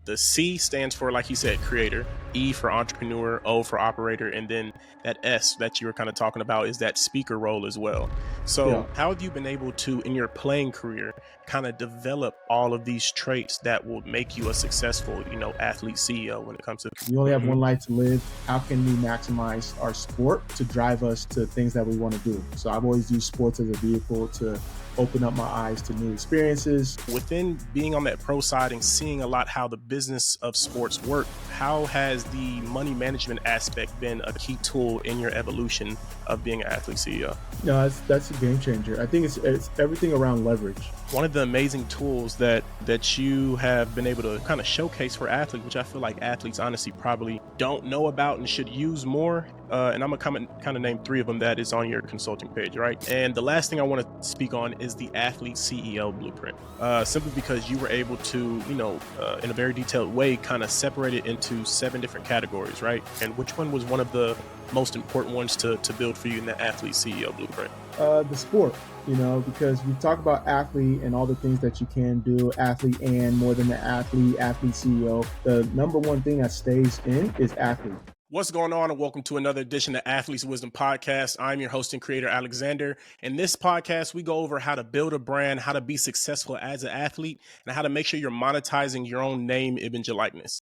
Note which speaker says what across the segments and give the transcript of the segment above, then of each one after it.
Speaker 1: The C stands for, like you said, creator, E for entrepreneur, O for operator, and then that S that you were kind of talking about is that speaker role as well.
Speaker 2: Yeah.
Speaker 1: So how have you been able to, in your playing career, kind of develop all of these traits that will make you a successful, athlete CEO when it comes to?
Speaker 2: We only have one life to live. How can we maximize our sport to drive us to things that we want to do? So I've always used sports as a vehicle to open up my eyes to new experiences.
Speaker 1: Within being on that pro side and seeing a lot how the business of sports work, how has the money management aspect been a key tool in your evolution of being an athlete CEO?
Speaker 2: No, that's a game changer. I think it's everything around leverage.
Speaker 1: One of the amazing tools that you have been able to kind of showcase for athletes, which I feel like athletes honestly probably don't know about and should use more, and I'm gonna kind of name 3 of them that is on your consulting page, right? And the last thing I want to speak on is the athlete CEO blueprint, simply because you were able to, in a very detailed way, kind of separate it into 7 different categories, right? And which one was one of the most important ones to build for you in the athlete CEO blueprint?
Speaker 2: The sport, because we talk about athlete and all the things that you can do, athlete and more than the athlete CEO. The number one thing that stays in is athlete.
Speaker 1: What's going on, and welcome to another edition of Athletes Wisdom Podcast. I'm your host and creator, Alexander. In this podcast, we go over how to build a brand, how to be successful as an athlete, and how to make sure you're monetizing your own name, image, and likeness.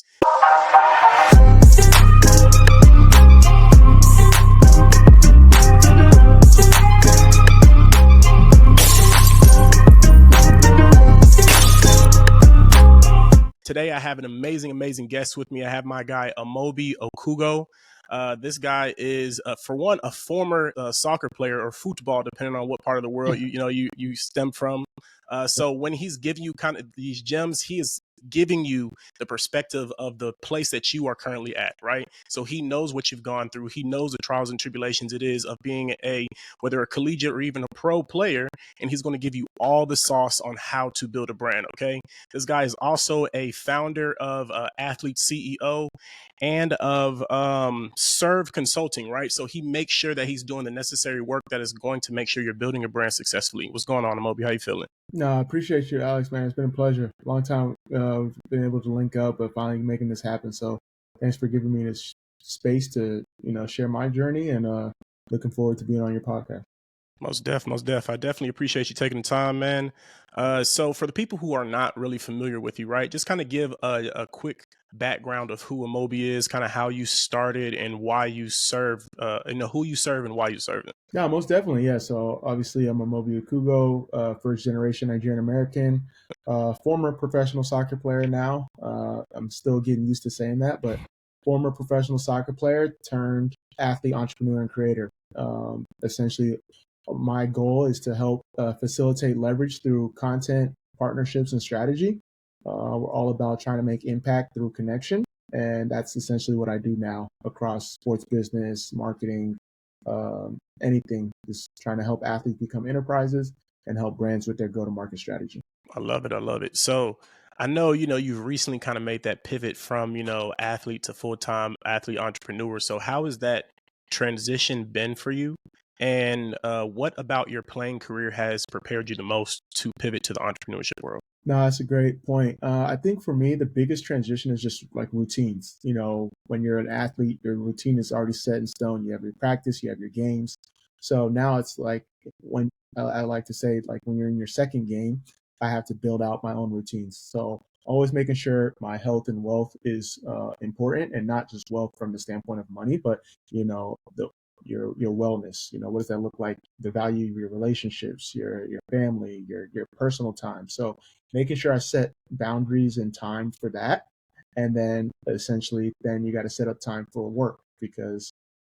Speaker 1: Today, I have an amazing guest with me. I have my guy, Amobi Okugo. This guy is, for one, a former soccer player or football, depending on what part of the world you stem from. So when he's giving you kind of these gems, he is giving you the perspective of the place that you are currently at, right? So he knows what you've gone through. He knows the trials and tribulations it is of being whether a collegiate or even a pro player, and he's going to give you all the sauce on how to build a brand, okay? This guy is also a founder of Athlete CEO and of Serve Consulting, right? So he makes sure that he's doing the necessary work that is going to make sure you're building a brand successfully. What's going on, Amobi? How you feeling?
Speaker 2: No, I appreciate you, Alex, man. It's been a pleasure. Long time been able to link up, but finally making this happen. So thanks for giving me this space to, share my journey, and looking forward to being on your podcast.
Speaker 1: Most def. I definitely appreciate you taking the time, man. So for the people who are not really familiar with you, right, just kind of give a quick background of who Amobi is, kind of how you started and why you serve, who you serve and why you serve them.
Speaker 2: Yeah, most definitely. Yeah. So obviously I'm Amobi Okugo, first generation Nigerian American, former professional soccer player now. I'm still getting used to saying that, but former professional soccer player turned athlete, entrepreneur, and creator. Essentially, my goal is to help facilitate leverage through content, partnerships, and strategy. We're all about trying to make impact through connection. And that's essentially what I do now across sports business, marketing, anything, just trying to help athletes become enterprises and help brands with their go-to-market strategy.
Speaker 1: I love it. So I know, you've recently kind of made that pivot from, athlete to full-time athlete entrepreneur. So how has that transition been for you? And what about your playing career has prepared you the most to pivot to the entrepreneurship world?
Speaker 2: No, that's a great point. I think for me, the biggest transition is just like routines. When you're an athlete, your routine is already set in stone. You have your practice, you have your games. So now it's like when I like to say, like when you're in your second game, I have to build out my own routines. So always making sure my health and wealth is important, and not just wealth from the standpoint of money, but your wellness. What does that look like? The value of your relationships, your family, your personal time. So making sure I set boundaries and time for that, and then essentially then you got to set up time for work, because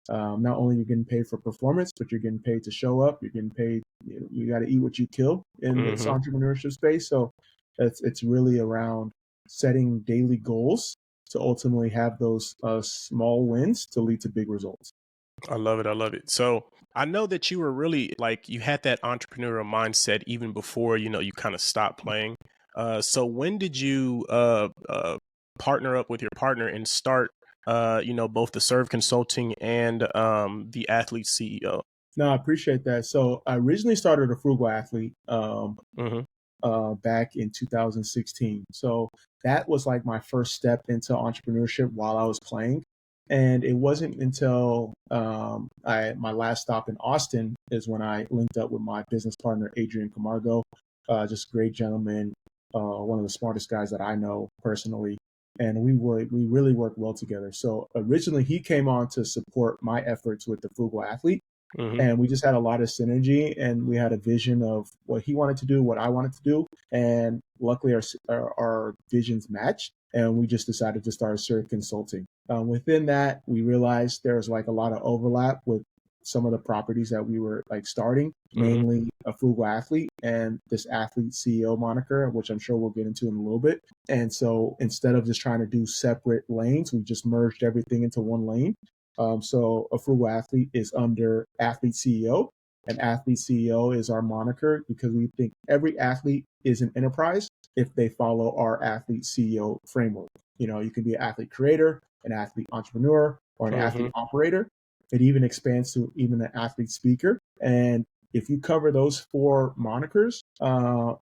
Speaker 2: not only you're getting paid for performance, but you're getting paid to show up. You're getting paid. You got to eat what you kill in this entrepreneurship space. So it's really around setting daily goals to ultimately have those small wins to lead to big results.
Speaker 1: I love it. So I know that you were really you had that entrepreneurial mindset even before, you kind of stopped playing. So when did you partner up with your partner and start, both the Serve Consulting and the Athlete CEO?
Speaker 2: No, I appreciate that. So I originally started a frugal athlete. back in 2016. So that was like my first step into entrepreneurship while I was playing. And it wasn't until my last stop in Austin is when I linked up with my business partner, Adrian Camargo, just a great gentleman, one of the smartest guys that I know personally. And we really worked well together. So originally he came on to support my efforts with the Frugal Athlete.
Speaker 1: Mm-hmm.
Speaker 2: And we just had a lot of synergy, and we had a vision of what he wanted to do, what I wanted to do. And luckily our visions matched, and we just decided to start Surf Consulting. Within that, we realized there was like a lot of overlap with some of the properties that we were like starting,
Speaker 1: Mm-hmm.
Speaker 2: namely a Frugal Athlete and this Athlete CEO moniker, which I'm sure we'll get into in a little bit. And so instead of just trying to do separate lanes, we just merged everything into one lane. So a Frugal Athlete is under Athlete CEO, and Athlete CEO is our moniker because we think every athlete is an enterprise if they follow our Athlete CEO framework. You know, you can be an athlete creator, an athlete entrepreneur, or an
Speaker 1: Mm-hmm.
Speaker 2: athlete operator. It even expands to even an athlete speaker. And if you cover those four monikers,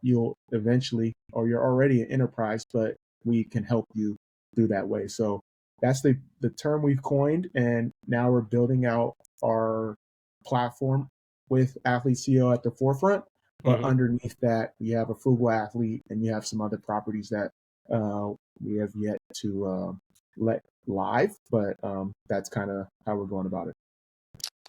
Speaker 2: you'll eventually, or you're already an enterprise, but we can help you through that way. So that's the term we've coined, and now we're building out our platform with Athlete CEO at the forefront. But
Speaker 1: Mm-hmm.
Speaker 2: underneath that, you have a Frugal Athlete, and you have some other properties that we have yet to let live. But that's kind of how we're going about it.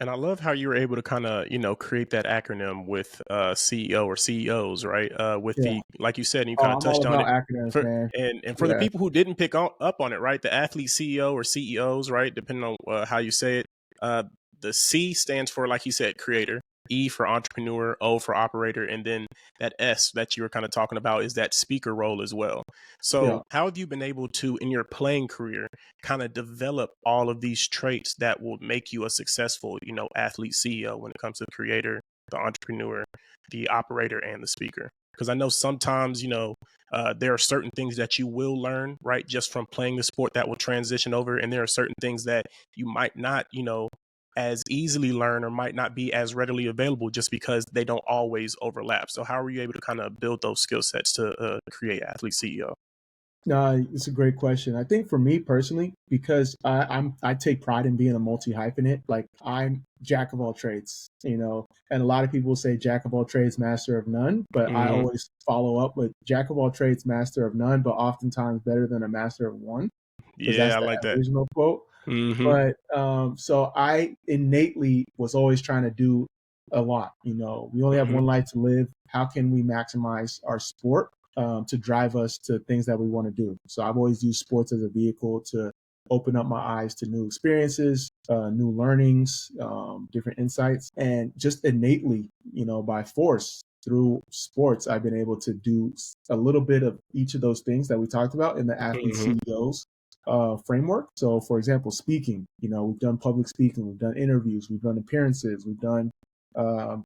Speaker 1: And I love how you were able to kind of, create that acronym with CEO or CEOs, right? With
Speaker 2: Yeah.
Speaker 1: the, like you said, and you
Speaker 2: Oh,
Speaker 1: kind of
Speaker 2: I'm all
Speaker 1: touched on
Speaker 2: about
Speaker 1: it
Speaker 2: acronyms,
Speaker 1: for,
Speaker 2: man.
Speaker 1: and for the
Speaker 2: Yeah.
Speaker 1: people who didn't pick up on it, right? The athlete CEO or CEOs, right? Depending on how you say it. Uh, the C stands for, like you said, creator. E for entrepreneur, O for operator, and then that S that you were kind of talking about is that speaker role as well.
Speaker 2: Yeah.
Speaker 1: So, how have you been able to, in your playing career, kind of develop all of these traits that will make you a successful, athlete CEO when it comes to the creator, the entrepreneur, the operator, and the speaker? Because I know sometimes, there are certain things that you will learn, right, just from playing the sport that will transition over. And there are certain things that you might not, as easily learn or might not be as readily available just because they don't always overlap. So how are you able to kind of build those skill sets to create athlete CEO?
Speaker 2: No, it's a great question. I think for me personally, because I take pride in being a multi hyphenate. Like I'm jack of all trades, and a lot of people say jack of all trades, master of none. But I
Speaker 1: Mm-hmm.
Speaker 2: always follow up with jack of all trades, master of none, but oftentimes better than a master of one, because
Speaker 1: Yeah,
Speaker 2: that's
Speaker 1: I
Speaker 2: the
Speaker 1: like that.
Speaker 2: original quote.
Speaker 1: Mm-hmm.
Speaker 2: But so I innately was always trying to do a lot. We only have
Speaker 1: Mm-hmm.
Speaker 2: one life to live. How can we maximize our sport to drive us to things that we want to do? So I've always used sports as a vehicle to open up my eyes to new experiences, new learnings, different insights, and just innately, by force through sports, I've been able to do a little bit of each of those things that we talked about in the athlete
Speaker 1: Mm-hmm.
Speaker 2: CEOs framework. So, for example, speaking, we've done public speaking, we've done interviews, we've done appearances, we've done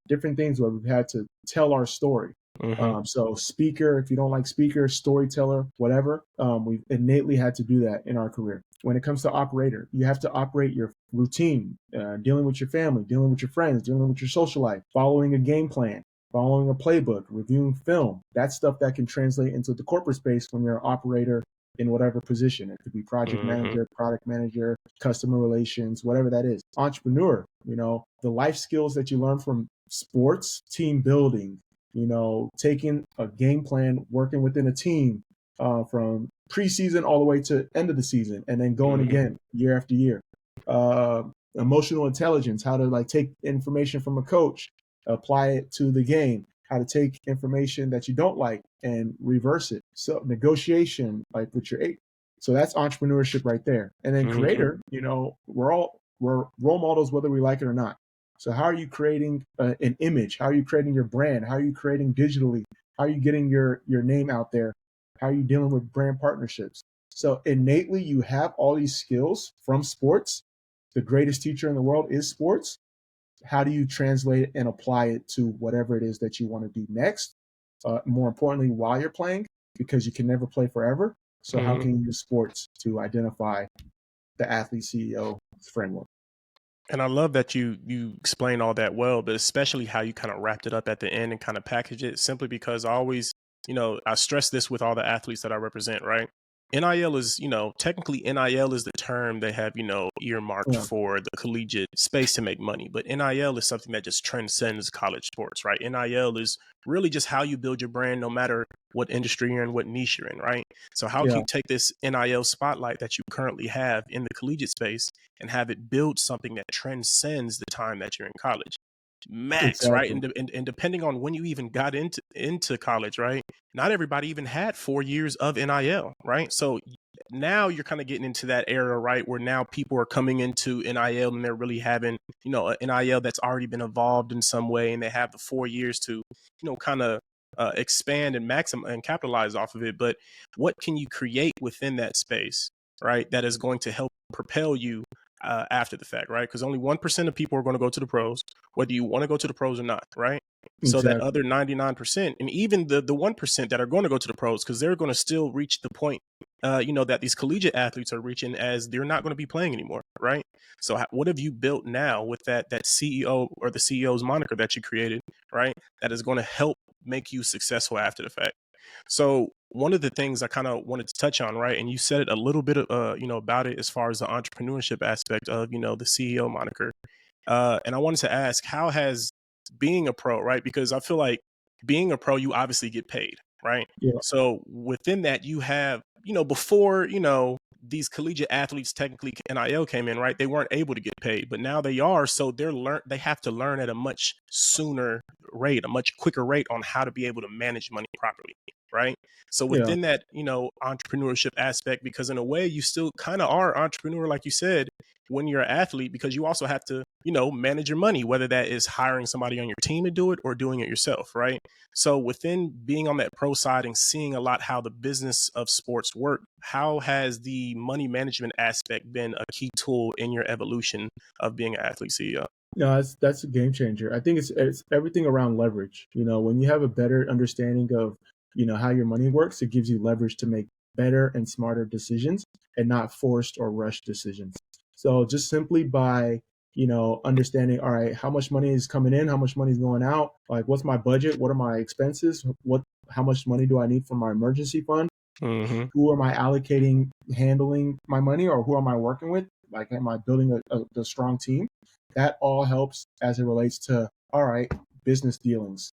Speaker 2: different things where we've had to tell our story.
Speaker 1: Mm-hmm.
Speaker 2: So, speaker, if you don't like speaker, storyteller, whatever, we've innately had to do that in our career. When it comes to operator, you have to operate your routine, dealing with your family, dealing with your friends, dealing with your social life, following a game plan, following a playbook, reviewing film. That's stuff that can translate into the corporate space when you're an operator in whatever position. It could be project
Speaker 1: Mm-hmm.
Speaker 2: manager, product manager, customer relations, whatever that is. Entrepreneur, the life skills that you learn from sports, team building, taking a game plan, working within a team from preseason all the way to end of the season, and then going
Speaker 1: Mm-hmm.
Speaker 2: again year after year. Uh, Emotional intelligence, how to like take information from a coach, apply it to the game, how to take information that you don't like and reverse it. So negotiation, like with your eight. So that's entrepreneurship right there. And then
Speaker 1: Mm-hmm.
Speaker 2: creator, we're role models whether we like it or not. So how are you creating an image? How are you creating your brand? How are you creating digitally? How are you getting your name out there? How are you dealing with brand partnerships? So innately, you have all these skills from sports. The greatest teacher in the world is sports. How do you translate it and apply it to whatever it is that you want to do next? More importantly, while you're playing, because you can never play forever. So how
Speaker 1: Mm-hmm.
Speaker 2: can you use sports to identify the athlete CEO framework?
Speaker 1: And I love that you explain all that well, but especially how you kind of wrapped it up at the end and kind of package it simply because I always I stress this with all the athletes that I represent, right? NIL is, technically NIL is the term they have, earmarked
Speaker 2: Yeah.
Speaker 1: for the collegiate space to make money. But NIL is something that just transcends college sports, right? NIL is really just how you build your brand, no matter what industry you're in, what niche you're in, right? So how can
Speaker 2: Yeah.
Speaker 1: you take this NIL spotlight that you currently have in the collegiate space and have it build something that transcends the time that you're in college? Max, right?
Speaker 2: Exactly.
Speaker 1: And depending on when you even got into college, right? Not everybody even had 4 years of NIL, right? So now you're kind of getting into that era, right, where now people are coming into NIL and they're really having, an NIL that's already been evolved in some way, and they have the 4 years to, kind of expand and maximize and capitalize off of it. But what can you create within that space, right, that is going to help propel you after the fact, right? Because only 1% of people are going to go to the pros, whether you want to go to the pros or not, right? So that
Speaker 2: Exactly.
Speaker 1: other 99%, and even the 1% that are going to go to the pros, because they're going to still reach the point, that these collegiate athletes are reaching, as they're not going to be playing anymore, right? So what have you built now with that CEO or the CEO's moniker that you created, right? That is going to help make you successful after the fact. So one of the things I kind of wanted to touch on, right, and you said it a little bit, about it as far as the entrepreneurship aspect of, the CEO moniker. And I wanted to ask, how has being a pro, right? Because I feel like being a pro, you obviously get paid, right?
Speaker 2: Yeah.
Speaker 1: So within that, you have, before, these collegiate athletes, technically NIL came in, right? They weren't able to get paid, but now they are. So they have to learn at a much sooner rate, a much quicker rate on how to be able to manage money properly, right? So
Speaker 2: Yeah.
Speaker 1: within that, entrepreneurship aspect, because in a way you still kind of are entrepreneur, like you said, when you're an athlete, because you also have to, manage your money, whether that is hiring somebody on your team to do it or doing it yourself, right? So within being on that pro side and seeing a lot how the business of sports work, how has the money management aspect been a key tool in your evolution of being an athlete CEO?
Speaker 2: No, that's a game changer. I think it's everything around leverage. When you have a better understanding of, how your money works, it gives you leverage to make better and smarter decisions and not forced or rushed decisions. So just simply by, understanding, all right, how much money is coming in, how much money is going out, like what's my budget, what are my expenses, how much money do I need for my emergency fund?
Speaker 1: Mm-hmm.
Speaker 2: Who am I allocating, handling my money, or who am I working with? Like, am I building a strong team? That all helps as it relates to, all right, business dealings,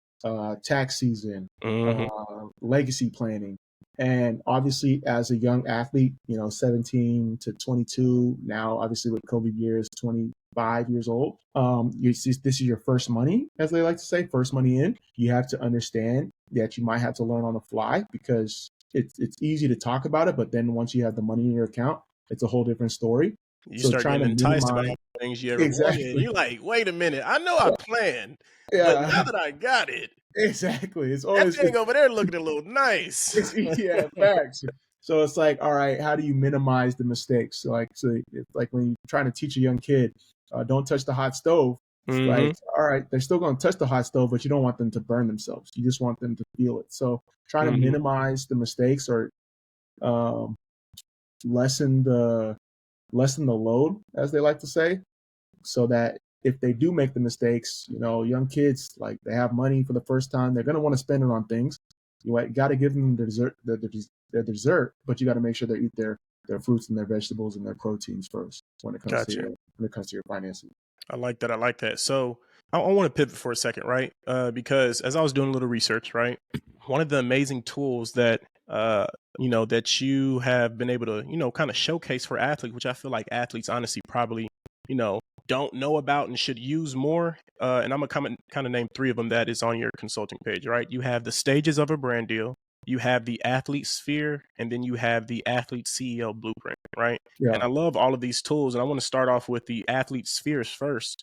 Speaker 2: tax season,
Speaker 1: Mm-hmm.
Speaker 2: legacy planning. And obviously, as a young athlete, 17 to 22, now obviously with COVID years, 25 years old, this is your first money, as they like to say, first money in. You have to understand that you might have to learn on the fly, because it's easy to talk about it, but then once you have the money in your account, it's a whole different story.
Speaker 1: You
Speaker 2: So
Speaker 1: start
Speaker 2: trying
Speaker 1: getting
Speaker 2: to
Speaker 1: enticed about
Speaker 2: minimize
Speaker 1: all the things you ever wanted. And
Speaker 2: exactly.
Speaker 1: you're like, wait a minute, I know I planned, but now
Speaker 2: Yeah,
Speaker 1: that I got it,
Speaker 2: exactly. It's
Speaker 1: that
Speaker 2: always
Speaker 1: thing over there looking a little nice.
Speaker 2: it's yeah, facts. So it's like, all right, how do you minimize the mistakes? So it's like when you're trying to teach a young kid, don't touch the hot stove. It's like,
Speaker 1: Mm-hmm.
Speaker 2: all right, they're still going to touch the hot stove, but you don't want them to burn themselves. You just want them to feel it. So trying to
Speaker 1: Mm-hmm.
Speaker 2: minimize the mistakes, or um, lessen the load, as they like to say, so that if they do make the mistakes, young kids, like, they have money for the first time, they're going to want to spend it on things. You got to give them their dessert, but you got to make sure they eat their fruits and their vegetables and their proteins first when it comes to
Speaker 1: Gotcha.
Speaker 2: your finances.
Speaker 1: I like that. I like that. So I want to pivot for a second, right? Because as I was doing a little research, right, one of the amazing tools that that you have been able to kind of showcase for athletes, which I feel like athletes honestly probably you know don't know about and should use more. And I'm gonna kind of name three of them that is on your consulting page, right? You have the stages of a brand deal. You have the athlete sphere, and then you have the athlete CEO blueprint, right? And
Speaker 2: Yeah.
Speaker 1: I love all of these tools. And I want to start off with the athlete spheres first,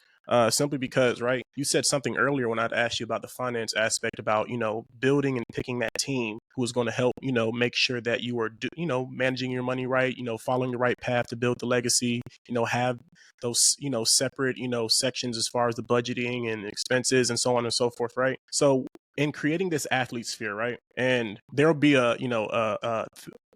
Speaker 1: simply because, right, you said something earlier when I'd asked you about the finance aspect about, building and picking that team who is going to help, make sure that you are, managing your money right, following the right path to build the legacy, have those, separate, sections as far as the budgeting and expenses and so on and so forth, right? So in creating this athlete sphere, right, and there'll be a,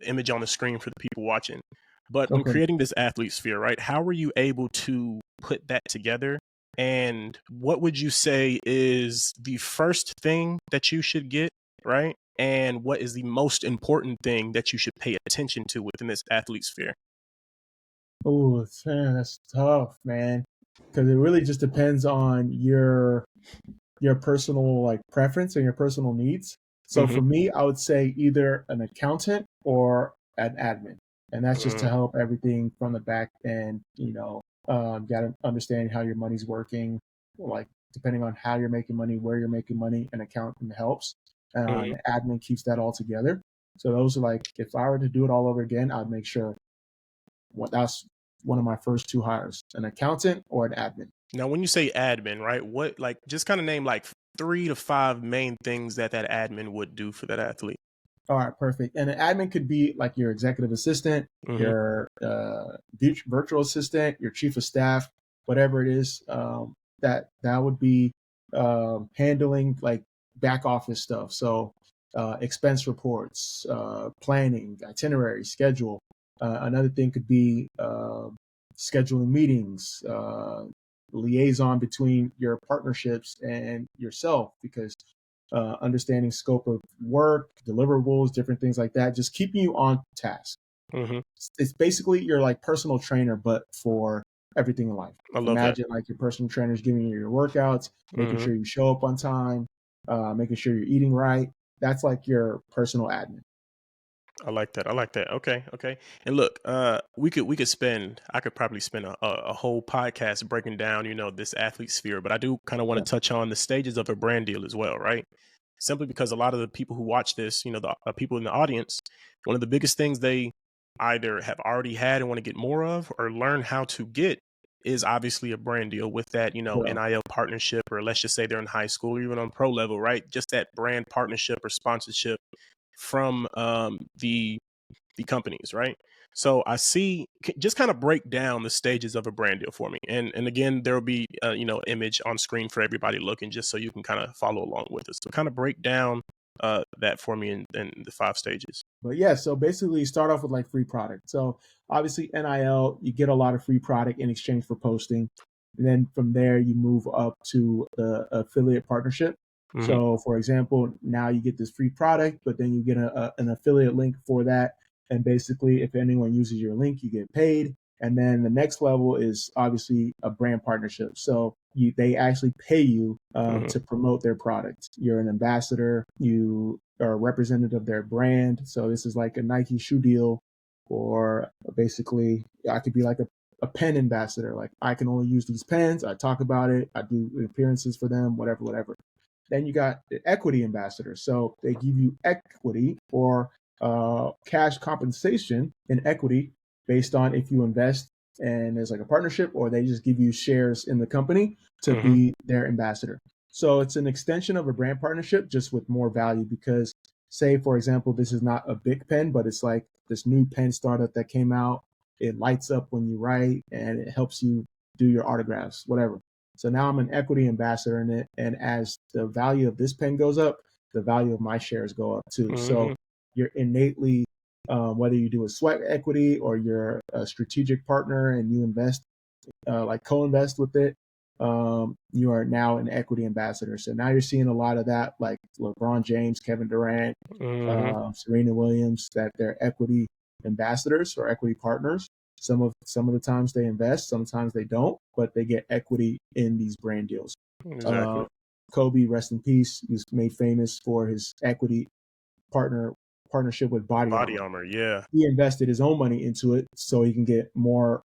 Speaker 1: image on the screen for the people watching. But when
Speaker 2: Okay.
Speaker 1: creating this athlete sphere, right, how were you able to put that together? And what would you say is the first thing that you should get? right? And what is the most important thing that you should pay attention to within this athlete sphere?
Speaker 2: Oh, man, that's tough, man, because it really just depends on your personal like preference and your personal needs. So
Speaker 1: Mm-hmm.
Speaker 2: for me, I would say either an accountant or an admin, and that's just to
Speaker 1: Mm,
Speaker 2: help everything from the back end. Got to understand how your money's working, like depending on how you're making money, where you're making money. An accountant helps,
Speaker 1: mm.
Speaker 2: and admin keeps that all together. So those are like, if I were to do it all over again, I'd make sure that's one of my first two hires: an accountant or an admin.
Speaker 1: Now, when you say admin, right? What like just kind of name like 3 to 5 main things that that admin would do for that athlete.
Speaker 2: All right, perfect. And an admin could be like your executive assistant,
Speaker 1: Mm-hmm.
Speaker 2: your virtual assistant, your chief of staff, whatever it is. That would be handling like back office stuff. So expense reports, planning, itinerary, schedule. Another thing could be scheduling meetings, liaison between your partnerships and yourself, because understanding scope of work, deliverables, different things like that, just keeping you on task.
Speaker 1: Mm-hmm.
Speaker 2: It's basically your like personal trainer, but for everything in life.
Speaker 1: I love that.
Speaker 2: Imagine like your personal trainer is giving you your workouts, making
Speaker 1: Mm-hmm.
Speaker 2: sure you show up on time, making sure you're eating right. That's like your personal admin.
Speaker 1: I like that. I like that. Okay, okay. And look, we could spend. I could probably spend a whole podcast breaking down, this athlete sphere. But I do kind of want
Speaker 2: Yeah,
Speaker 1: to touch on the stages of a brand deal as well, right? Simply because a lot of the people who watch this, the people in the audience, one of the biggest things they either have already had and want to get more of, or learn how to get, is obviously a brand deal with that,
Speaker 2: yeah,
Speaker 1: NIL partnership, or let's just say they're in high school or even on pro level, right? Just that brand partnership or sponsorship from the companies, right? So I see, just kind of break down the stages of a brand deal for me, and again, there will be image on screen for everybody looking, just so you can kind of follow along with us. So kind of break down that for me in the 5 stages.
Speaker 2: but yeah. So basically, you start off with like free product. So obviously, NIL, you get a lot of free product in exchange for posting. And then from there, you move up to the affiliate partnership.
Speaker 1: Hmm.
Speaker 2: So, for example, now you get this free product, but then you get an affiliate link for that. And basically, if anyone uses your link, you get paid. And then the next level is obviously a brand partnership. So they actually pay you
Speaker 1: Hmm.
Speaker 2: to promote their product. You're an ambassador. You are a representative of their brand. So this is like a Nike shoe deal, or basically, I could be like a pen ambassador. Like, I can only use these pens. I talk about it. I do appearances for them, whatever, whatever. Then you got the equity ambassador. So they give you equity or cash compensation in equity based on if you invest and there's like a partnership, or they just give you shares in the company to
Speaker 1: Hmm.
Speaker 2: be their ambassador. So it's an extension of a brand partnership, just with more value, because say, for example, this is not a big pen, but it's like this new pen startup that came out. It lights up when you write and it helps you do your autographs, whatever. So now I'm an equity ambassador in it. And as the value of this pen goes up, the value of my shares go up too. So
Speaker 1: Hmm.
Speaker 2: you're innately, whether you do a sweat equity or you're a strategic partner and you invest, like co-invest with it, you are now an equity ambassador. So now you're seeing a lot of that, like LeBron James, Kevin Durant,
Speaker 1: Hmm.
Speaker 2: Serena Williams, that they're equity ambassadors or equity partners. Some of the times they invest, sometimes they don't, but they get equity in these brand deals. Uh,
Speaker 1: Exactly.
Speaker 2: Kobe, rest in peace, he's made famous for his equity partnership with Body
Speaker 1: Body
Speaker 2: Armor.
Speaker 1: armor. Yeah.
Speaker 2: He invested his own money into it so he can get more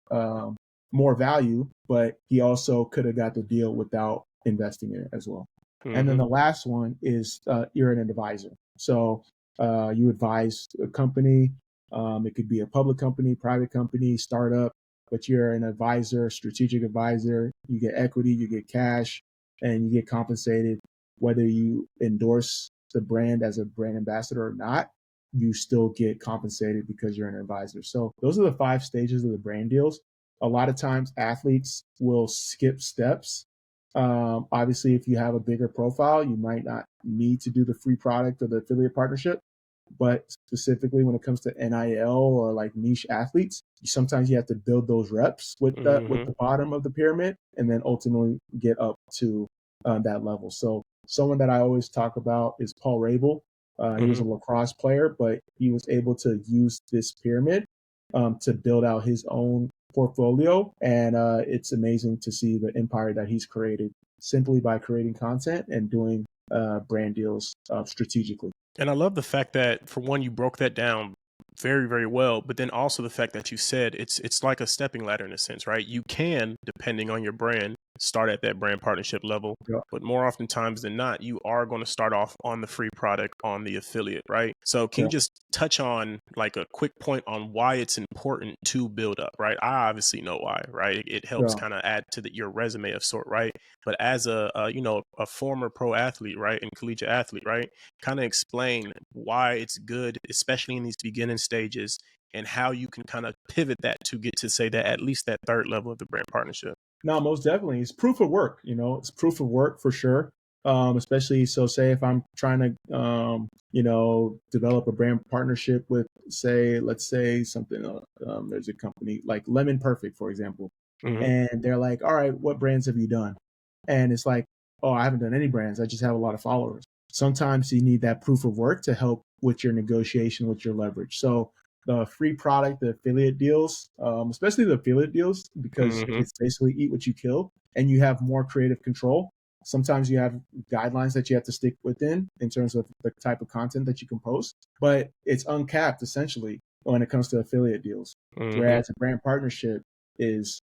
Speaker 2: value, but he also could have got the deal without investing in it as well. And then
Speaker 1: Hmm.
Speaker 2: the last one is you're an advisor. So you advise a company. It could be a public company, private company, startup, but you're an advisor, strategic advisor. You get equity, you get cash, and you get compensated whether you endorse the brand as a brand ambassador or not. You still get compensated because you're an advisor. So those are the 5 stages of the brand deals. A lot of times athletes will skip steps. Obviously, if you have a bigger profile, you might not need to do the free product or the affiliate partnership. But specifically when it comes to NIL or like niche athletes, sometimes you have to build those reps with
Speaker 1: Hmm.
Speaker 2: the bottom of the pyramid, and then ultimately get up to that level. So someone that I always talk about is Paul Rabel. He was a lacrosse player, but he was able to use this pyramid to build out his own portfolio. And it's amazing to see the empire that he's created simply by creating content and doing brand deals strategically.
Speaker 1: And I love the fact that, for one, you broke that down very, very well, but then also the fact that you said it's like a stepping ladder in a sense, right? You can, depending on your brand, start at that brand partnership level,
Speaker 2: Yeah.
Speaker 1: but more oftentimes than not, you are going to start off on the free product, on the affiliate, right? So can you
Speaker 2: Yeah.
Speaker 1: just touch on like a quick point on why it's important to build up, right? I obviously know why, right? It helps
Speaker 2: Yeah.
Speaker 1: kind of add to your resume of sort, right? But as a former pro athlete, right, and collegiate athlete, right, kind of explain why it's good, especially in these beginning stages, and how you can kind of pivot that to get to, say, that at least that third level of the brand partnership.
Speaker 2: No, most definitely. It's proof of work, it's proof of work for sure. Especially so say if I'm trying to develop a brand partnership with, say, let's say something there's a company like Lemon Perfect, for example.
Speaker 1: Mm-hmm.
Speaker 2: And they're like, all right, what brands have you done? And it's like, oh, I haven't done any brands. I just have a lot of followers. Sometimes you need that proof of work to help with your negotiation, with your leverage. So the free product, the affiliate deals, especially the affiliate deals, because
Speaker 1: Mm-hmm.
Speaker 2: it's basically eat what you kill and you have more creative control. Sometimes you have guidelines that you have to stick within in terms of the type of content that you can post, but it's uncapped essentially when it comes to affiliate deals.
Speaker 1: Mm-hmm.
Speaker 2: Whereas a brand partnership is,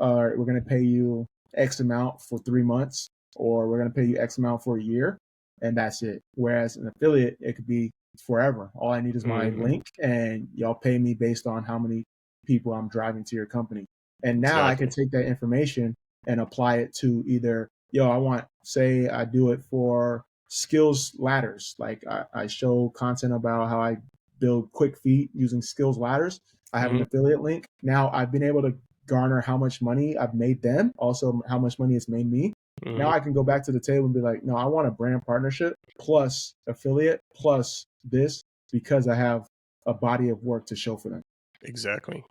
Speaker 2: all right, we're going to pay you X amount for 3 months, or we're going to pay you X amount for a year, and that's it. Whereas an affiliate, it could be forever. All I need is my
Speaker 1: Mm-hmm.
Speaker 2: link, and y'all pay me based on how many people I'm driving to your company. And now I can
Speaker 1: Exactly.
Speaker 2: take that information and apply it to either, I want, say, I do it for skills ladders. Like I show content about how I build quick feet using skills ladders. I have an
Speaker 1: Mm-hmm.
Speaker 2: affiliate link. Now I've been able to garner how much money I've made them, also how much money it's made me. Now
Speaker 1: Mm-hmm.
Speaker 2: I can go back to the table and be like, no, I want a brand partnership plus affiliate plus this because I have a body of work to show for them.
Speaker 1: Exactly.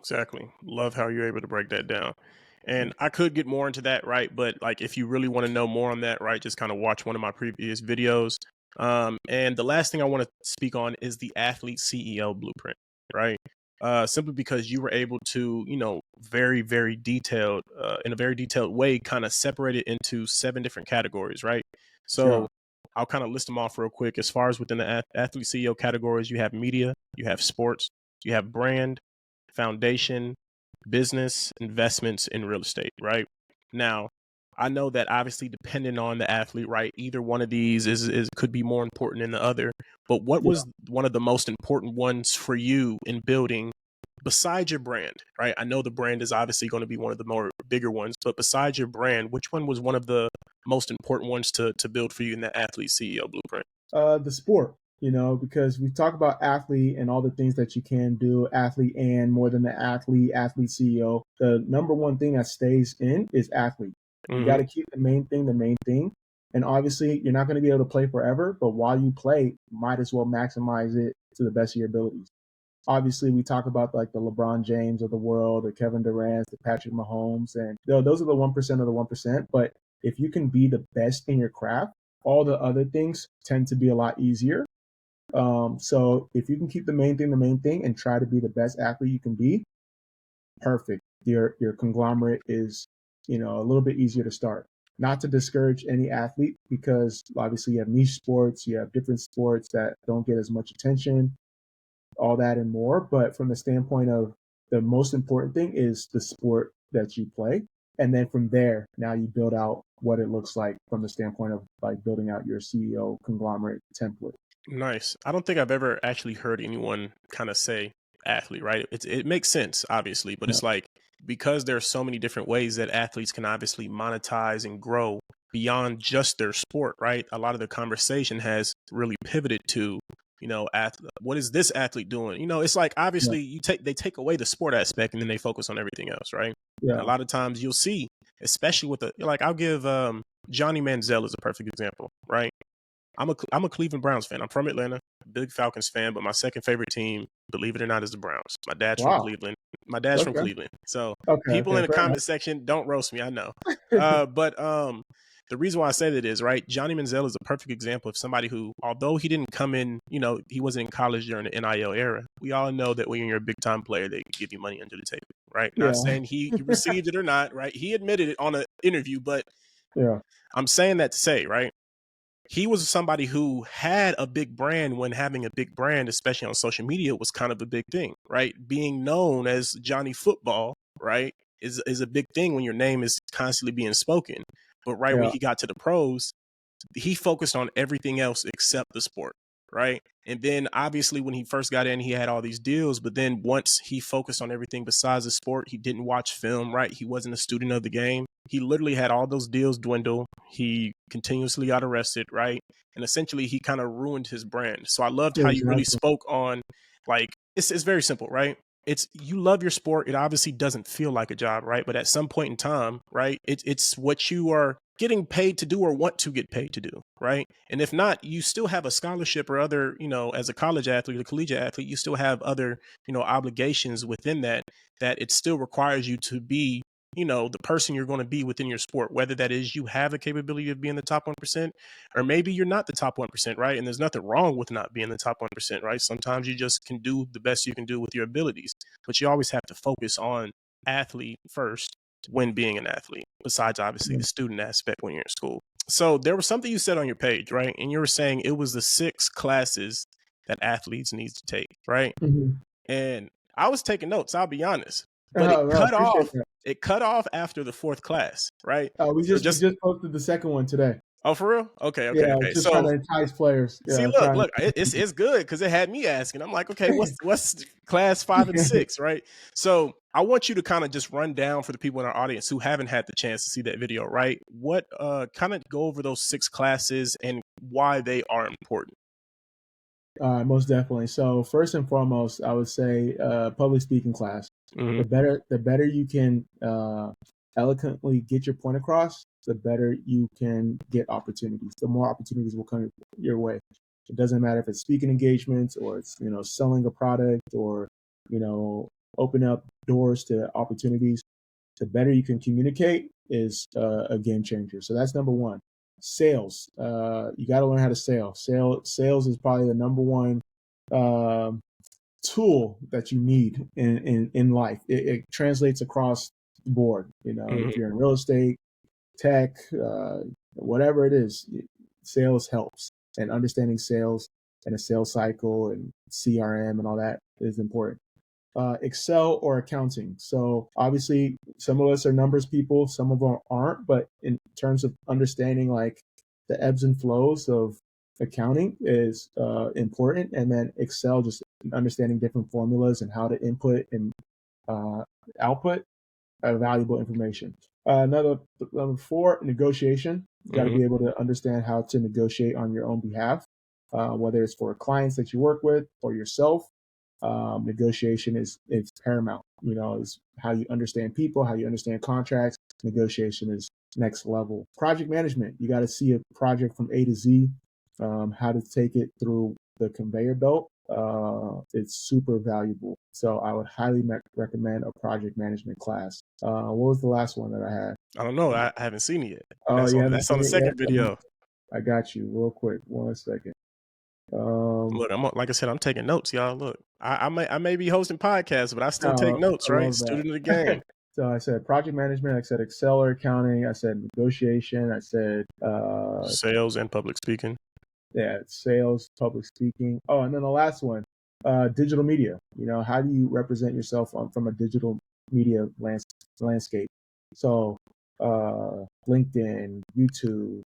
Speaker 1: Love how you're able to break that down. And I could get more into that, right? But like, if you really want to know more on that, right, just kind of watch one of my previous videos. And the last thing I want to speak on is the athlete CEO blueprint, right? Simply because you were able to, very, very detailed, in a very detailed way, kind of separate it into 7 different categories, right? So
Speaker 2: Yeah.
Speaker 1: I'll kind of list them off real quick. As far as within the athlete CEO categories, you have media, you have sports, you have brand, foundation, business, investments, in real estate, right? Now, I know that obviously depending on the athlete, right, either one of these is could be more important than the other. But what
Speaker 2: Yeah.
Speaker 1: was one of the most important ones for you in building besides your brand, right? I know the brand is obviously going to be one of the more bigger ones, but besides your brand, which one was one of the most important ones to build for you in the athlete CEO blueprint?
Speaker 2: The sport, because we talk about athlete and all the things that you can do, athlete and more than the athlete CEO. The number one thing that stays in is athlete. You got
Speaker 1: Mm-hmm.
Speaker 2: to keep the main thing the main thing. And obviously, you're not going to be able to play forever, but while you play, might as well maximize it to the best of your abilities. Obviously, we talk about like the LeBron James of the world, the Kevin Durant, the Patrick Mahomes, and those are the 1% of the 1%. But if you can be the best in your craft, all the other things tend to be a lot easier. So if you can keep the main thing, and try to be the best athlete you can be, perfect. Your conglomerate is, a little bit easier to start. Not to discourage any athlete, because obviously you have niche sports, you have different sports that don't get as much attention, all that and more. But from the standpoint of, the most important thing is the sport that you play. And then from there, now you build out what it looks like from the standpoint of like building out your CEO conglomerate template.
Speaker 1: Nice. I don't think I've ever actually heard anyone kind of say athlete, right? It makes sense, obviously, but
Speaker 2: Yeah.
Speaker 1: it's like, because there are so many different ways that athletes can obviously monetize and grow beyond just their sport, right? A lot of the conversation has really pivoted to, what is this athlete doing? It's like,
Speaker 2: Yeah.
Speaker 1: obviously they take away the sport aspect and then they focus on everything else, right? And a
Speaker 2: Yeah.
Speaker 1: lot of times you'll see, especially with I'll give Johnny Manziel as a perfect example, right? I'm a Cleveland Browns fan. I'm from Atlanta, big Falcons fan, but my second favorite team, believe it or not, is the Browns. My dad's from
Speaker 2: Wow.
Speaker 1: Cleveland. My dad's from
Speaker 2: Okay.
Speaker 1: Cleveland. So
Speaker 2: Okay.
Speaker 1: people
Speaker 2: Okay.
Speaker 1: in the
Speaker 2: Fair enough.
Speaker 1: comment section, don't roast me. I know. But The reason why I say that is, right, Johnny Manziel is a perfect example of somebody who, although he didn't come in, he wasn't in college during the NIL era. We all know that when you're a big time player, they give you money under the table, right? Not
Speaker 2: Yeah.
Speaker 1: saying he received it or not, right? He admitted it on an interview, but
Speaker 2: Yeah.
Speaker 1: I'm saying that to say, right, he was somebody who had a big brand when having a big brand, especially on social media, was kind of a big thing, right? Being known as Johnny Football, right, is a big thing when your name is constantly being spoken. But right when
Speaker 2: Yeah.
Speaker 1: he got to the pros, he focused on everything else except the sport, right? And then obviously when he first got in, he had all these deals, but then once he focused on everything besides the sport, he didn't watch film, right? He wasn't a student of the game. He literally had all those deals dwindle. He continuously got arrested, right? And essentially he kind of ruined his brand. So I loved
Speaker 2: Yeah.
Speaker 1: how you really
Speaker 2: Exactly.
Speaker 1: spoke on, like, it's very simple, right? It's, you love your sport. It obviously doesn't feel like a job, right? But at some point in time, right, it's what you are getting paid to do or want to get paid to do, right? And if not, you still have a scholarship or other, as a college athlete, a collegiate athlete, you still have other, obligations within that it still requires you to be, the person you're going to be within your sport, whether that is you have the capability of being the top 1%, or maybe you're not the top 1%, right? And there's nothing wrong with not being the top 1%, right? Sometimes you just can do the best you can do with your abilities, but you always have to focus on athlete first when being an athlete, besides obviously
Speaker 2: Yeah.
Speaker 1: the student aspect when you're in school. So there was something you said on your page, right? And you were saying it was the 6 classes that athletes need to take, right?
Speaker 2: Mhm.
Speaker 1: And I was taking notes, I'll be honest, but
Speaker 2: Oh, no, appreciate that.
Speaker 1: it cut off after the 4th class, right?
Speaker 2: We
Speaker 1: So
Speaker 2: just we
Speaker 1: just,
Speaker 2: just posted the second one today.
Speaker 1: oh, for real? Okay,
Speaker 2: Yeah,
Speaker 1: okay, okay.
Speaker 2: just trying
Speaker 1: So
Speaker 2: to entice players.
Speaker 1: see,
Speaker 2: Yeah,
Speaker 1: look,
Speaker 2: trying.
Speaker 1: look, it's good because it had me asking. I'm like, okay, what's class 5 and 6, right? So I want you to kind of just run down for the people in our audience who haven't had the chance to see that video, right? What kind of go over those 6 classes and why they are important.
Speaker 2: Most definitely. So first and foremost, I would say public speaking class.
Speaker 1: Mm-hmm.
Speaker 2: The better you can eloquently get your point across, the better you can get opportunities. The more opportunities will come your way. It doesn't matter if it's speaking engagements or it's selling a product or open up doors to opportunities. The better you can communicate is a game changer. So that's number one. Sales. You got to learn how to sell. Sales is probably the number one tool that you need in life. It translates across the board.
Speaker 1: Mm-hmm.
Speaker 2: If you're in real estate, tech, whatever it is, sales helps. And understanding sales and a sales cycle and CRM and all that is important. Excel or accounting. So obviously, some of us are numbers people, some of them aren't. But in terms of understanding like the ebbs and flows of accounting is important, and then Excel, just understanding different formulas and how to input and output valuable information. Number 4, negotiation. You got to
Speaker 1: Mm-hmm.
Speaker 2: be able to understand how to negotiate on your own behalf, whether it's for clients that you work with or yourself. Negotiation is paramount. Is how you understand people, how you understand contracts. Negotiation is next level. Project management. You got to see a project from A to Z, how to take it through the conveyor belt. It's super valuable. So I would highly recommend a project management class. What was the last one that I had?
Speaker 1: I don't know. I haven't seen it yet.
Speaker 2: Oh,
Speaker 1: That's
Speaker 2: you
Speaker 1: on
Speaker 2: haven't
Speaker 1: that's on
Speaker 2: seen
Speaker 1: the
Speaker 2: it yet?
Speaker 1: second video.
Speaker 2: I got you real quick. 1 second.
Speaker 1: Look, like I said, I'm taking notes, y'all. Look, I may be hosting podcasts, but I still take notes,
Speaker 2: I
Speaker 1: right?
Speaker 2: love that.
Speaker 1: Student of the game.
Speaker 2: So I said project management. I said Excel or accounting. I said negotiation. I said
Speaker 1: Sales and public speaking.
Speaker 2: sales, public speaking. Oh, and then the last one, digital media. How do you represent yourself from a digital media landscape? So LinkedIn, YouTube,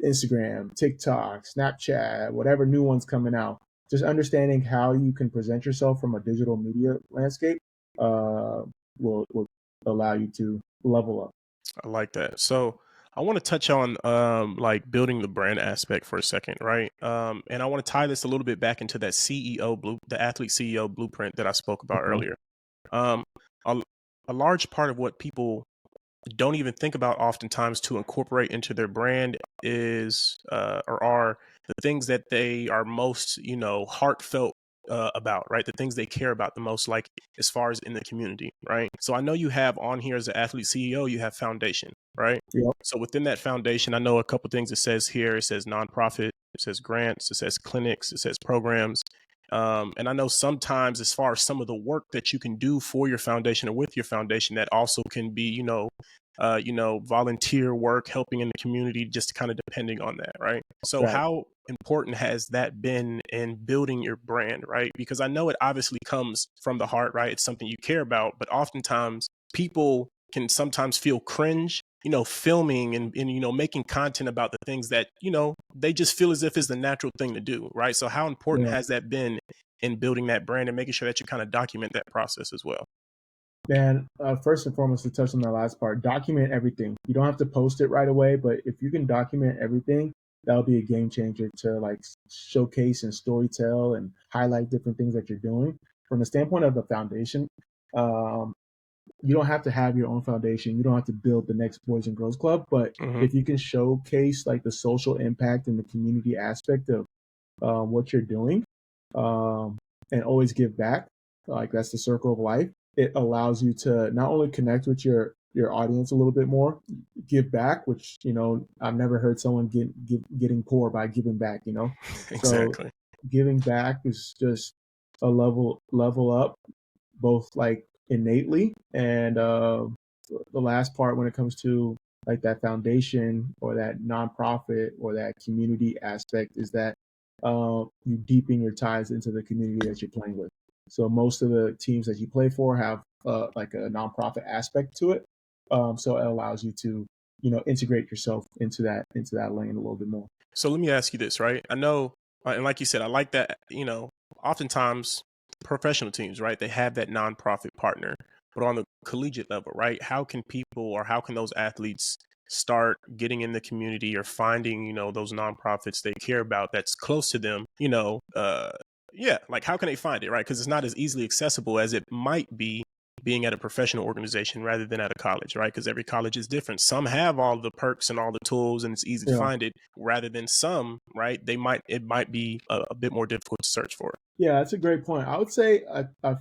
Speaker 2: Instagram, TikTok, Snapchat, whatever new one's coming out. Just understanding how you can present yourself from a digital media landscape will allow you to level up.
Speaker 1: I like that. So I want to touch on like building the brand aspect for a second, right? And I want to tie this a little bit back into that the athlete CEO blueprint that I spoke about
Speaker 2: Okay.
Speaker 1: earlier. Um, a, a large part of what people don't even think about oftentimes to incorporate into their brand is or are the things that they are most heartfelt about, right? The things they care about the most, like as far as in the community, right? So I know you have on here as an athlete CEO, you have foundation, right?
Speaker 2: Yep.
Speaker 1: So within that foundation, I know a couple things it says here. It says nonprofit, it says grants, it says clinics, it says programs. And I know sometimes as far as some of the work that you can do for your foundation or with your foundation, that also can be, volunteer work, helping in the community, just kind of depending on that, right? So
Speaker 2: Right.
Speaker 1: how important has that been in building your brand, right? Because I know it obviously comes from the heart, right? It's something you care about, but oftentimes people can sometimes feel cringe, filming and making content about the things that, they just feel as if it's the natural thing to do, right? So how important
Speaker 2: Yeah.
Speaker 1: has that been in building that brand and making sure that you kind of document that process as well?
Speaker 2: Man, first and foremost, to touch on the last part, document everything. You don't have to post it right away, but if you can document everything, that'll be a game changer to like showcase and storytell and highlight different things that you're doing. From the standpoint of the foundation, um, you don't have to have your own foundation. You don't have to build the next Boys and Girls Club, but
Speaker 1: Mm-hmm.
Speaker 2: if you can showcase like the social impact and the community aspect of what you're doing, um, and always give back, like that's the circle of life. It allows you to not only connect with your audience a little bit more, give back, which I've never heard someone getting poor by giving back. So
Speaker 1: Exactly.
Speaker 2: giving back is just a level up, both like innately and the last part when it comes to like that foundation or that nonprofit or that community aspect is that you deepen your ties into the community that you're playing with. So most of the teams that you play for have like a nonprofit aspect to it. So it allows you to integrate yourself into that lane a little bit more.
Speaker 1: So let me ask you this, right? I know, and like you said, I like that, oftentimes professional teams, right? They have that nonprofit partner, but on the collegiate level, right? How can people or how can those athletes start getting in the community or finding, those nonprofits they care about that's close to them, yeah, like how can they find it, right? Because it's not as easily accessible as it might be being at a professional organization rather than at a college, right? Because every college is different. Some have all the perks and all the tools and it's easy to
Speaker 2: Yeah.
Speaker 1: find it, rather than some, right? It might be a bit more difficult to search for.
Speaker 2: Yeah, that's a great point. I would say,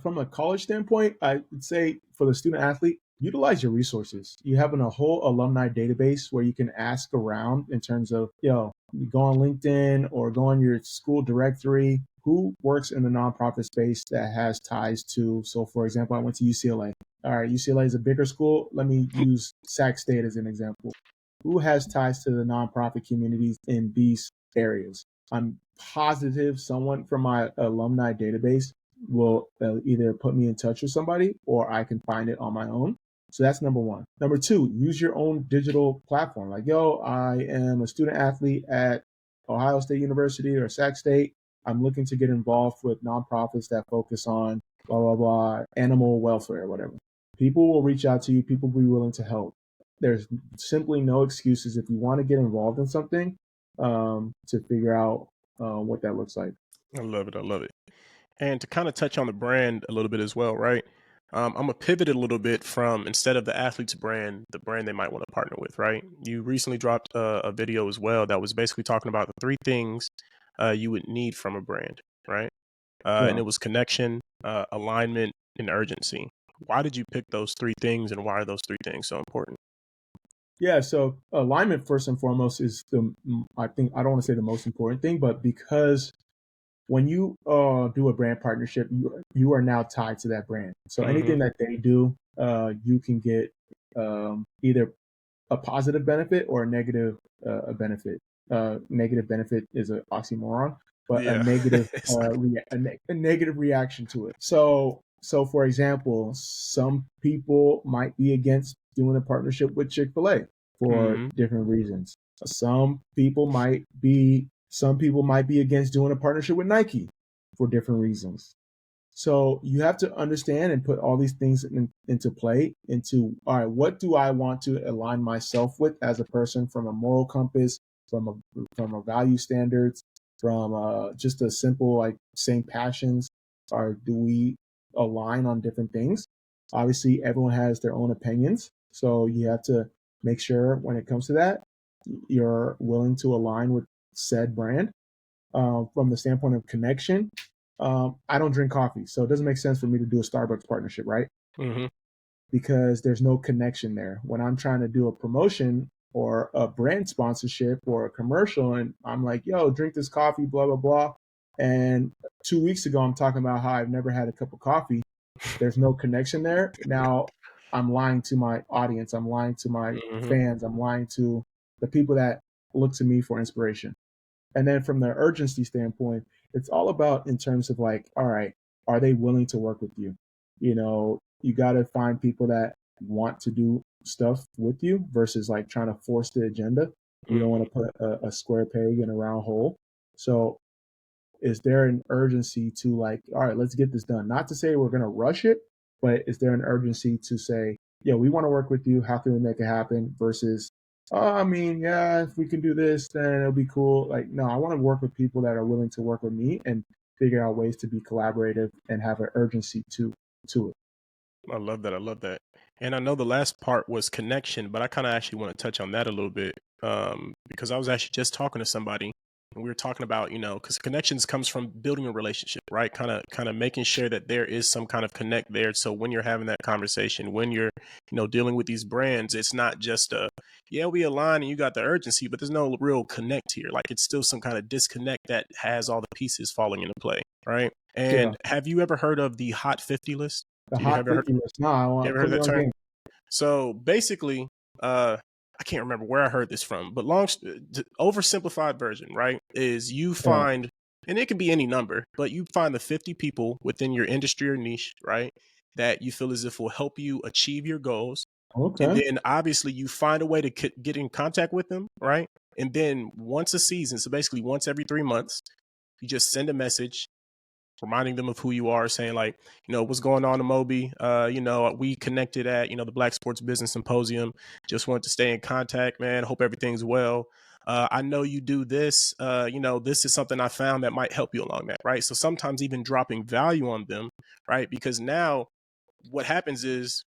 Speaker 2: from a college standpoint, I would say for the student athlete, utilize your resources. You have a whole alumni database where you can ask around in terms of, you go on LinkedIn or go on your school directory. Who works in the nonprofit space that has ties to? So, for example, I went to UCLA. All right, UCLA is a bigger school. Let me use Sac State as an example. Who has ties to the nonprofit communities in these areas? I'm positive someone from my alumni database will either put me in touch with somebody or I can find it on my own. So that's number one. Number two, use your own digital platform. Like, I am a student athlete at Ohio State University or Sac State. I'm looking to get involved with nonprofits that focus on blah, blah, blah, animal welfare, or whatever. People will reach out to you. People will be willing to help. There's simply no excuses if you want to get involved in something, to figure out what that looks like.
Speaker 1: I love it. I love it. And to kind of touch on the brand a little bit as well, right? I'm gonna pivot a little bit from, instead of the athlete's brand, the brand they might want to partner with, right? You recently dropped a video as well that was basically talking about the three things you would need from a brand, right? And
Speaker 2: Yeah.
Speaker 1: it was connection, alignment, and urgency. Why did you pick those three things, and why are those three things so important?
Speaker 2: Yeah. So alignment, first and foremost, is I think, I don't want to say the most important thing, but because when you do a brand partnership, you are now tied to that brand. So
Speaker 1: Mm-hmm.
Speaker 2: anything that they do, you can get either a positive benefit or a negative benefit. Negative benefit is an oxymoron, but a
Speaker 1: Yeah.
Speaker 2: negative
Speaker 1: It's like,
Speaker 2: a negative reaction to it. So for example, some people might be against doing a partnership with Chick-fil-A for
Speaker 1: mm-hmm.
Speaker 2: different reasons. Some people might be against doing a partnership with Nike for different reasons. So you have to understand and put all these things into play into, all right, what do I want to align myself with as a person, from a moral compass, from a value standards, from just a simple like same passions, or do we align on different things? Obviously, everyone has their own opinions, so you have to make sure when it comes to that, you're willing to align with said brand. From the standpoint of connection, I don't drink coffee, so it doesn't make sense for me to do a Starbucks partnership, right?
Speaker 1: Mm-hmm.
Speaker 2: Because there's no connection there. When I'm trying to do a promotion or a brand sponsorship or a commercial, and I'm like, yo, drink this coffee, blah, blah, blah. And 2 weeks ago, I'm talking about how I've never had a cup of coffee. There's no connection there. Now I'm lying to my audience. I'm lying to my
Speaker 1: Mm-hmm.
Speaker 2: fans. I'm lying to the people that look to me for inspiration. And then from the urgency standpoint, it's all about in terms of like, all right, are they willing to work with you? You know, you got to find people that want to do stuff with you versus like trying to force the agenda. You don't want to put a square peg in a round hole. So is there an urgency to like, all right, let's get this done? Not to say we're going to rush it, but is there an urgency to say, yeah, we want to work with you. How can we make it happen? Versus, oh, I mean, yeah, if we can do this, then it'll be cool. Like, no, I want to work with people that are willing to work with me and figure out ways to be collaborative and have an urgency to it.
Speaker 1: I love that. I love that. And I know the last part was connection, but I kind of actually want to touch on that a little bit, because I was actually just talking to somebody, and we were talking about, because connections comes from building a relationship, right? Kind of making sure that there is some kind of connect there. So when you're having that conversation, when you're, dealing with these brands, it's not just yeah, we align and you got the urgency, but there's no real connect here. Like it's still some kind of disconnect that has all the pieces falling into play, right?
Speaker 2: Yeah.
Speaker 1: And have you ever heard of the Hot 50 list?
Speaker 2: The
Speaker 1: Do you
Speaker 2: hot
Speaker 1: have ever
Speaker 2: 50 list. No, I
Speaker 1: you
Speaker 2: want
Speaker 1: ever
Speaker 2: put
Speaker 1: heard
Speaker 2: me
Speaker 1: that
Speaker 2: on
Speaker 1: term?
Speaker 2: game.
Speaker 1: So basically, I can't remember where I heard this from, but oversimplified version, right? Is you
Speaker 2: Yeah.
Speaker 1: find, and it can be any number, but you find the 50 people within your industry or niche, right? That you feel as if will help you achieve your goals. And
Speaker 2: Okay.
Speaker 1: then obviously you find a way to get in contact with them, right? And then once a season, so basically once every 3 months, you just send a message reminding them of who you are, saying like, what's going on, Amobi? We connected at, the Black Sports Business Symposium. Just want to stay in contact, man. Hope everything's well. I know you do this. This is something I found that might help you along that, right? So sometimes even dropping value on them, right? Because now what happens is,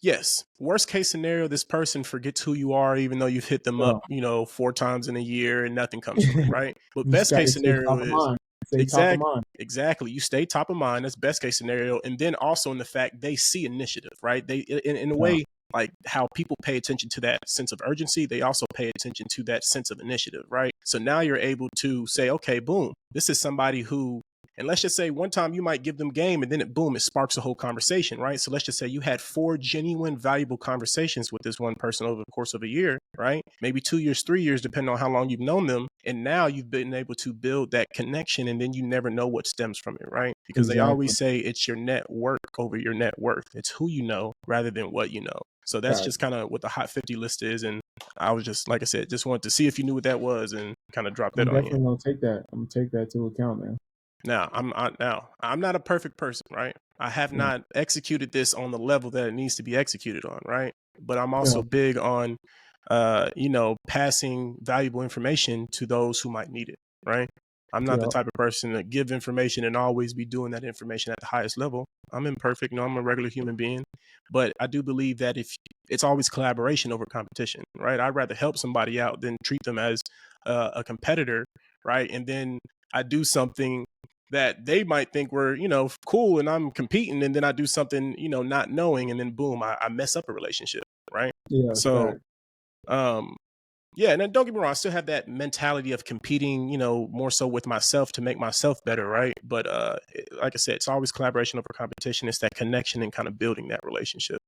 Speaker 1: yes, worst case scenario, this person forgets who you are, even though you've hit them up,
Speaker 2: Yeah.
Speaker 1: 4 times in a year and nothing comes from it, right? But
Speaker 2: You just
Speaker 1: best
Speaker 2: got to
Speaker 1: case
Speaker 2: stay
Speaker 1: scenario
Speaker 2: top of
Speaker 1: is
Speaker 2: mind. Stay top of
Speaker 1: exact
Speaker 2: mind.
Speaker 1: exactly, you stay top of mind. That's best case scenario. And then also in the fact they see initiative, right? They in a
Speaker 2: Yeah.
Speaker 1: way, like how people pay attention to that sense of urgency, they also pay attention to that sense of initiative, right? So now you're able to say, okay, boom, this is somebody who, and let's just say one time you might give them game and then it sparks a whole conversation, right? So let's just say you had 4 genuine, valuable conversations with this one person over the course of a year, right? Maybe 2 years, 3 years, depending on how long you've known them. And now you've been able to build that connection, and then you never know what stems from it, right? Because they
Speaker 2: Exactly.
Speaker 1: always say it's your network over your net worth. It's who you know rather than what you know. So that's
Speaker 2: Right.
Speaker 1: just kind of what the Hot 50 list is. And I was just, like I said, just wanted to see if you knew what that was and kind of drop
Speaker 2: I'm
Speaker 1: that on you.
Speaker 2: definitely gonna take that. I'm gonna take that to account, man.
Speaker 1: Now I'm not a perfect person, right? I have
Speaker 2: Yeah.
Speaker 1: not executed this on the level that it needs to be executed on, right? But I'm
Speaker 2: Yeah.
Speaker 1: also big on passing valuable information to those who might need it, right? I'm not the
Speaker 2: Yeah.
Speaker 1: type of person to give information and always be doing that information at the highest level. I'm imperfect, I'm a regular human being, but I do believe that if it's always collaboration over competition, right? I'd rather help somebody out than treat them as a competitor, right? And then I do something that they might think we're, cool, and I'm competing, and then I do something, not knowing, and then boom, I mess up a relationship, right?
Speaker 2: Yeah.
Speaker 1: So,
Speaker 2: Fact.
Speaker 1: um, yeah, and then don't get me wrong, I still have that mentality of competing, more so with myself to make myself better, right? But like I said, it's always collaboration over competition. It's that connection and kind of building that relationship.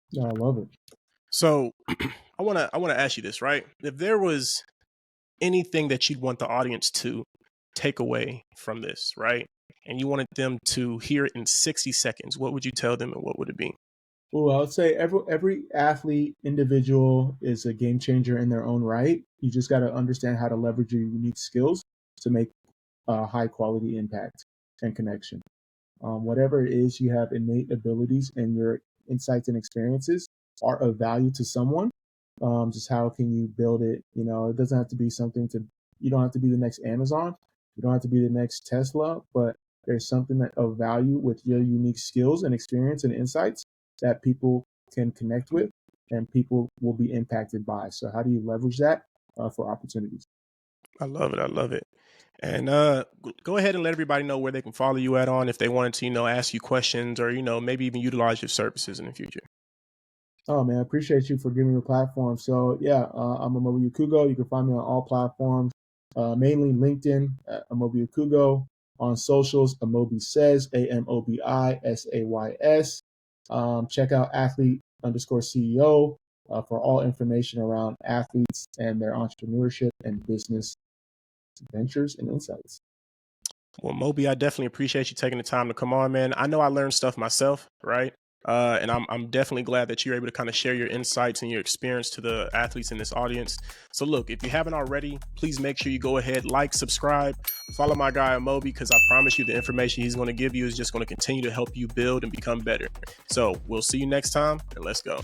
Speaker 2: Yeah, I love it.
Speaker 1: So, I wanna ask you this, right? If there was anything that you'd want the audience to take away from this, right? And you wanted them to hear it in 60 seconds, what would you tell them and what would it be?
Speaker 2: Well, I would say every athlete, individual is a game changer in their own right. You just got to understand how to leverage your unique skills to make a high quality impact and connection. Whatever it is, you have innate abilities and your insights and experiences are of value to someone. Just how can you build it? It doesn't have to be something to, you don't have to be the next Amazon. You don't have to be the next Tesla, but there's something that of value with your unique skills and experience and insights that people can connect with and people will be impacted by. So how do you leverage that for opportunities?
Speaker 1: I love it. I love it. And go ahead and let everybody know where they can follow you at on if they wanted to, ask you questions or, maybe even utilize your services in the future.
Speaker 2: Oh man, I appreciate you for giving me a platform. So yeah, I'm Amobi Okugo. You can find me on all platforms, mainly LinkedIn at Amobi Okugo. On socials, Amobi Says, AMOBISAYS. Check out athlete_CEO for all information around athletes and their entrepreneurship and business ventures and insights.
Speaker 1: Well, Moby, I definitely appreciate you taking the time to come on, man. I know I learned stuff myself, right? And I'm definitely glad that you're able to kind of share your insights and your experience to the athletes in this audience. So look, if you haven't already, please make sure you go ahead, like, subscribe, follow my guy Amobi, because I promise you the information he's going to give you is just going to continue to help you build and become better. So we'll see you next time, and let's go.